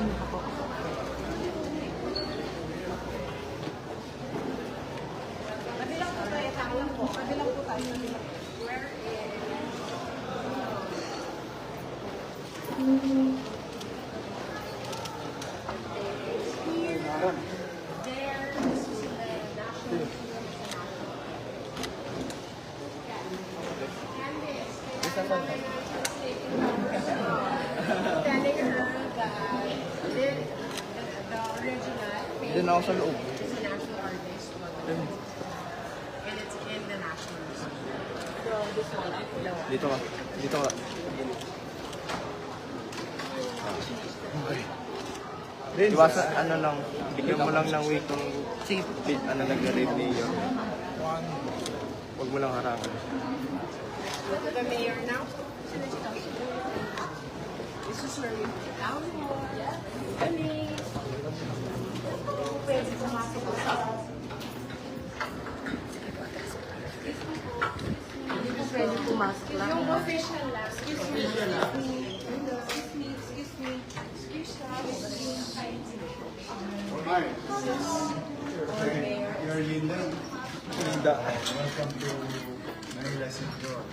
Kabilang po tayo, kabilang po. Kabilang po tayo. Where Doon ako sa loob. is a national artist. And it's in the National Museum. So this one, Dito ka. Dito ka. Iwasan, ano lang, bigyan mo lang ng way kung ano nagre-review yun. Huwag mo lang harangan. Go to the mayor now. This is where we put down more. Kami. Pwede pumasok sa... Pwede pumasok lang. Yung official lang. Excuse me. Hi. You're Linda. Linda. Welcome to Manila Central.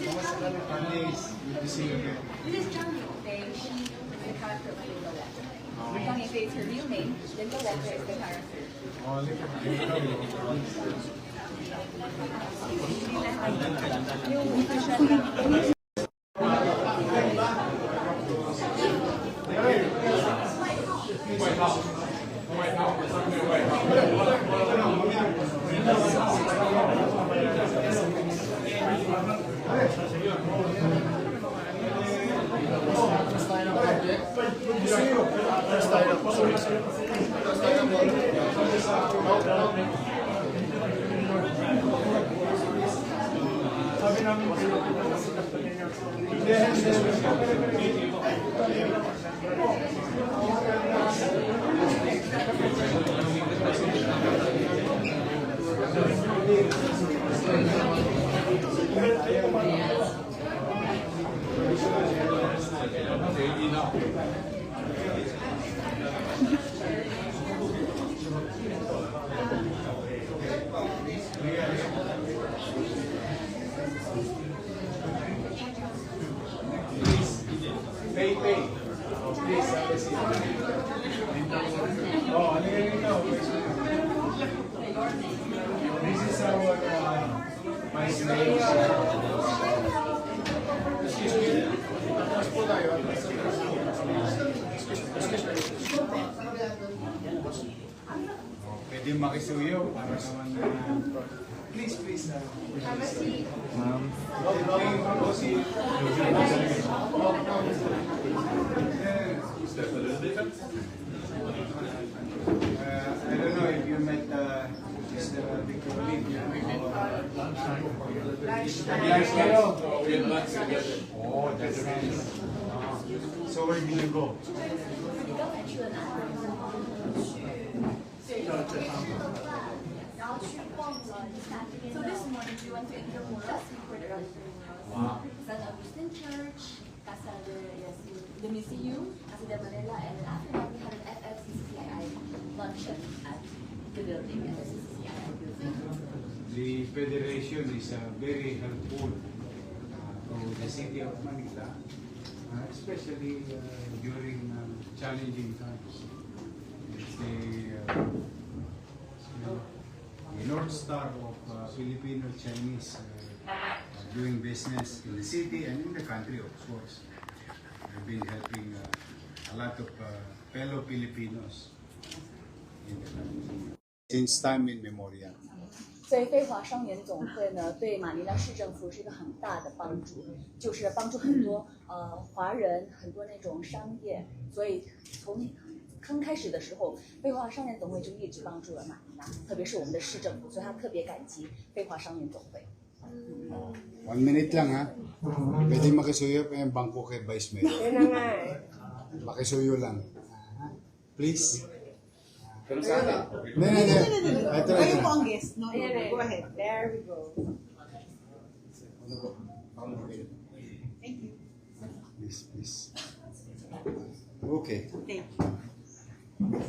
Kamusta ka ng families? Good to see you again. This is Johnny. She is the character playing the letter. Johnny is her real name, then the letter is the character. Oh, look at you. Yung official lang. Pay. Oh, please, have a seat. Oh, ano yun ikaw? This is our vice mayor. Excuse me. Tapos po tayo. Pwede makisuyo para naman na... Please. Ma'am. I don't know if you met Mr. Victor Lim. Lunch kayo? We had lunch together. Oh, that's nice. So where did you go? So this morning we went to Intramuros, Wow. San Agustin Church, Casa the Museum, Casa de Manila, and then after that we had an FFCCII luncheon at the building, at the CCCII building. The federation is very helpful to the city of Manila, especially during challenging times. It's the North Star of Filipino-Chinese doing business in the city and in the country, of course. I've been helping a lot of fellow Filipinos in the country since time immemorial. 所以非华商联总会呢，对马尼拉市政府是一个很大的帮助，就是帮助很多华人，很多那种商业。所以从刚开始的时候，非华商联总会就一直帮助了马尼拉，特别是我们的市政府，所以他特别感激非华商联总会。 1 minute lang ha. Pwede makisuyo pa yung bangko kay Vice Mayor. Yan na nga eh. Makisuyo lang. Please. Kayo Ito po ang guest, no? Go ahead. There we go. Thank you. Please. Okay. Thank you.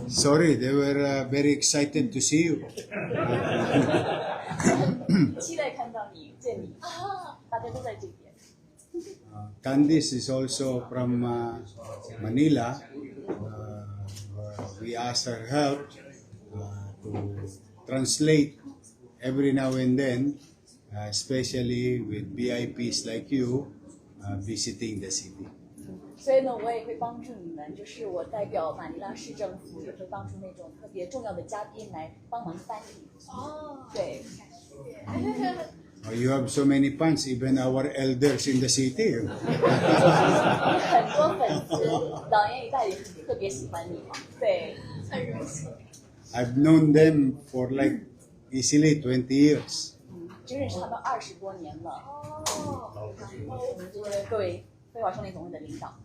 Sorry, they were very excited to see you. 期待看到你见你啊，大家都在这边。 Candice is also from Manila. We asked her help to translate every now and then, especially with VIPs like you visiting the city. 所以呢，我也会帮助你们，就是我代表马尼拉市政府，也会帮助那种特别重要的嘉宾来帮忙翻译。哦，对， You have so many fans, even our elders in the city. 很多粉丝，老年一代也特别喜欢你。对，很荣幸。 I've known them for like easily 20 years. 就认识他们20多年了。哦，我们这些各位飞华少年总会的领导。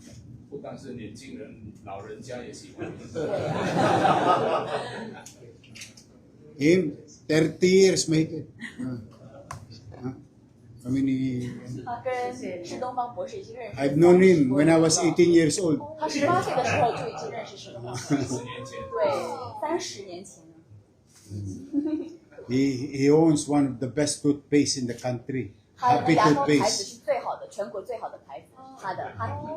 不但是年轻人，老人家也喜欢你。对啊。 Him, 30 years make it. How many? 他跟施东方博士已经认识。 I've known him when I was 18 years old. 他18岁的时候就已经认识施东方博士。 10年前，对，30年前了。 He owns one of the best toothpaste in the country. 他的 Happy 牙膏牌子 toothpaste. 是最好的，全国最好的牌子，他的 Happy。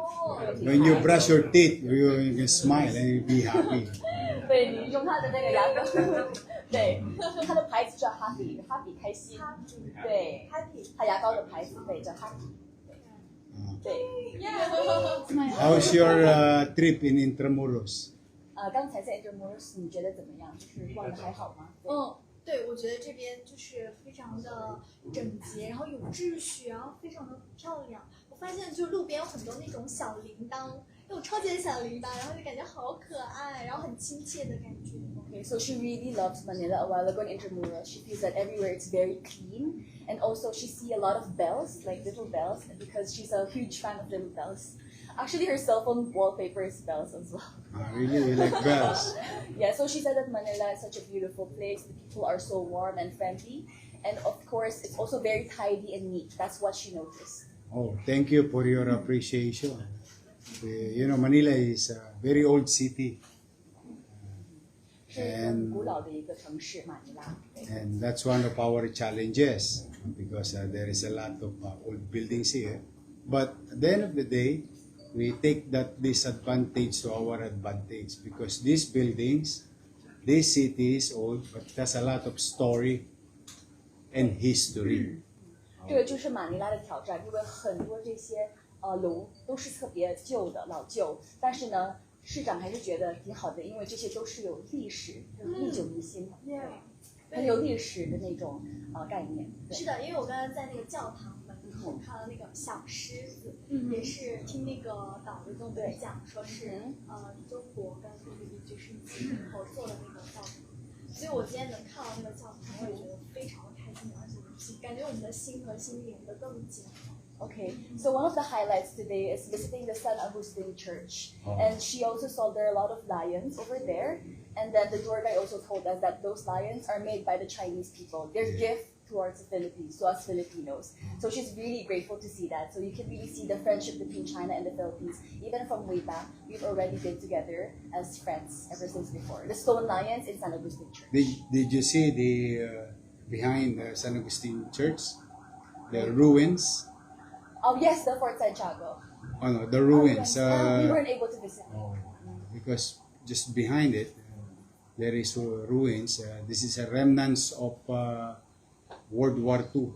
When you brush your teeth, you can smile and you be happy. 对你用他的那个牙膏，对，他的牌子叫 Happy，Happy 开心，对，他牙膏的牌子对叫 Happy，对。 How's your trip in Intramuros? 刚才在 Intramuros 你觉得怎么样？就是逛的还好吗？嗯，对，我觉得这边就是非常的整洁，然后有秩序，然后非常的漂亮。我发现就路边有很多那种小铃铛，那种超级的小铃铛，然后就感觉好可爱，然后很亲切的感觉。 Okay, so she really loves Manila. A while ago in Intramuros, she feels that everywhere it's very clean, and also she see a lot of bells, like little bells, because she's a huge fan of little bells. Actually, her cell phone wallpaper is bells as well. Really, you like bells? Yeah, so she said that Manila is such a beautiful place. The people are so warm and friendly, and of course, it's also very tidy and neat. That's what she noticed. Oh, thank you for your appreciation. You know, Manila is a very old city. 是一个很古老的一个城市，马尼拉。 And that's one of our challenges because there is a lot of old buildings here. But at the end of the day, we take that disadvantage to our advantage because these buildings, this city is old, but it has a lot of story and history. 这个就是马尼拉的挑战，因为很多这些楼都是特别旧的、老旧，但是呢，市长还是觉得挺好的，因为这些都是有历史、历久弥新的，很有历史的那种概念。对是的，因为我刚刚在那个教堂门口看到那个小狮子，也是听那个导游跟我们讲，说是中国跟菲律宾就是一起合作的那个教堂，所以我今天能看到那个教堂，我也觉得非常的开心，而且感觉我们的心和心连得更紧。 Okay, so one of the highlights today is visiting the San Agustin Church, and she also saw there are a lot of lions over there. And then the tour guide also told us that those lions are made by the Chinese people. Their gift towards the Philippines, to us Filipinos. So she's really grateful to see that. So you can really see the friendship between China and the Philippines. Even from way back, we've already been together as friends ever since before. The stone lions in San Agustin Church. Did you see the behind the San Agustin Church, the ruins? Oh yes, the Fort Santiago. Oh no, the ruins. We weren't able to visit. Because just behind it, there is ruins. This is a remnants of World War II.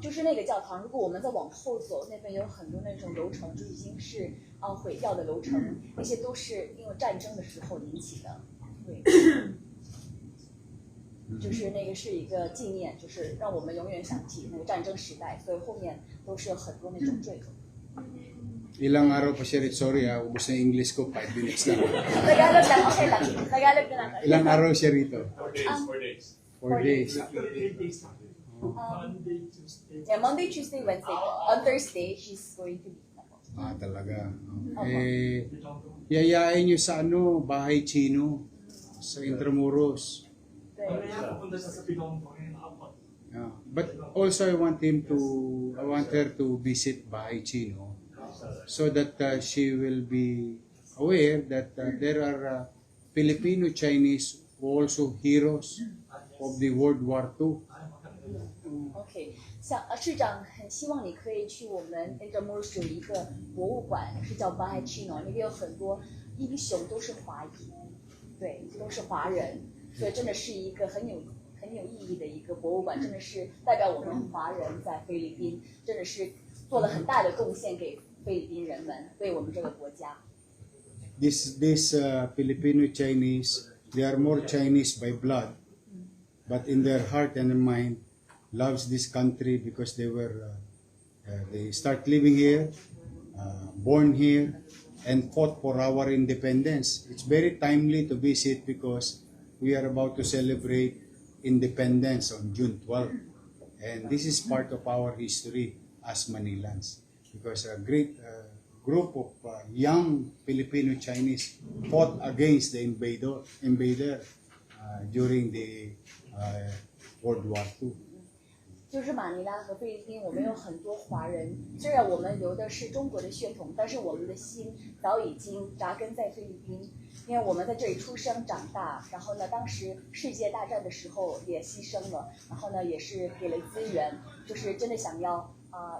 就是那个教堂，如果我们再往后走，那边有很多那种楼层，就已经是毁掉的楼层，那些都是因为战争的时候引起的。对，就是那个是一个纪念，就是让我们永远想起那个战争时代，所以后面都是有很多那种坠楼。 Ilang araw pa siya rito? Sorry ubos na yung English ko, 5 minutes lang. Tagalog lang, okay lang. Tagalog na lang. Ilang araw siya rito? 4 days. 4 days. Yeah, Monday, Tuesday, Wednesday. On Thursday, she's going to leave. Talaga. Yayain nyo sa Bahay Chino, sa Intramuros. But also I want her to visit Bahay Chino so that she will be aware that there are Filipino Chinese who also heroes of the World War II. OK，市长很希望你可以去我们 Intramuros 有一个博物馆，是叫 Bahay Chino， 那边有很多英雄都是华裔，对，都是华人，所以真的是一个很有意义的一个博物馆，真的是代表我们华人在菲律宾，真的是做了很大的贡献给菲律宾人们，为我们这个国家。This Filipino Chinese, they are more Chinese by blood, but in their heart and mind, loves this country because they start living here, born here, and fought for our independence. It's very timely to visit because we are about to celebrate independence on June 12, and this is part of our history as Manilans because a great group of young Filipino Chinese fought against the invader during the World War II. 就是马尼拉和菲律宾，我们有很多华人，虽然我们流的是中国的血统，但是我们的心早已经扎根在菲律宾，因为我们在这里出生长大，然后呢，当时世界大战的时候也牺牲了，然后呢，也是给了资源，就是真的想要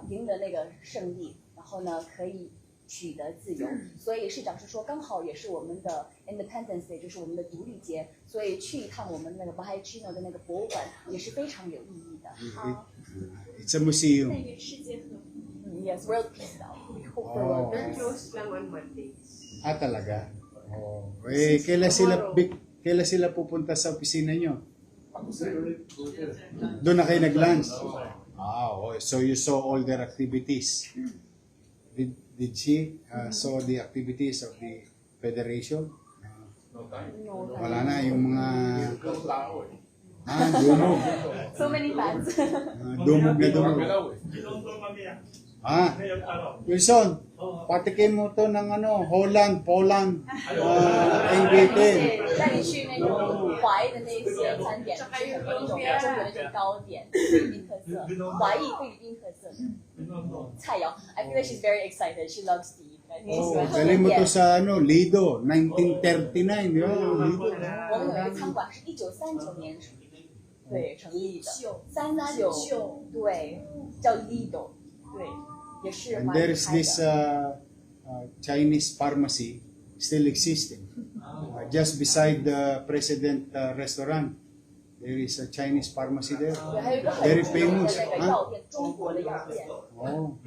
赢得那个胜利，然后呢，可以取得自由，所以市长是说，刚好也是我们的 Independence Day， 就是我们的独立节，所以去一趟我们那个 Bahay Chino 的那个博物馆也是非常有意义的。It's a museum. 那个世界和Yes, world peace daw. We hope for Oh. world They're peace. closed lang on Mondays. Talaga? Oh. Kailan sila pupunta sa opisina nyo? Doon na kayo nag-lunch? So you saw all their activities. Did she saw the activities of the federation? No, Wala na yung mga dumog. so many fans. Dumog na dumog. Wilson, patikin mo to ng Holland, Poland, 带你去那种华裔的那些餐点，吃很多那种中国的这种糕点，菲律宾特色，华裔菲律宾特色菜肴。I feel like she's very excited. She loves to eat. I think she's going to Galing mo to get. sa Lido, 1939, di ba? Lido. 我们有一个餐馆是1939年对成立的39对，叫 Lido， 对，也是 And 华裔 there is 开 this 的。 Chinese pharmacy still existing. Just beside the President restaurant, there is a Chinese pharmacy there. 对，还有一个很 Very 著名的 famous. 那个药店，中国的药店。Oh.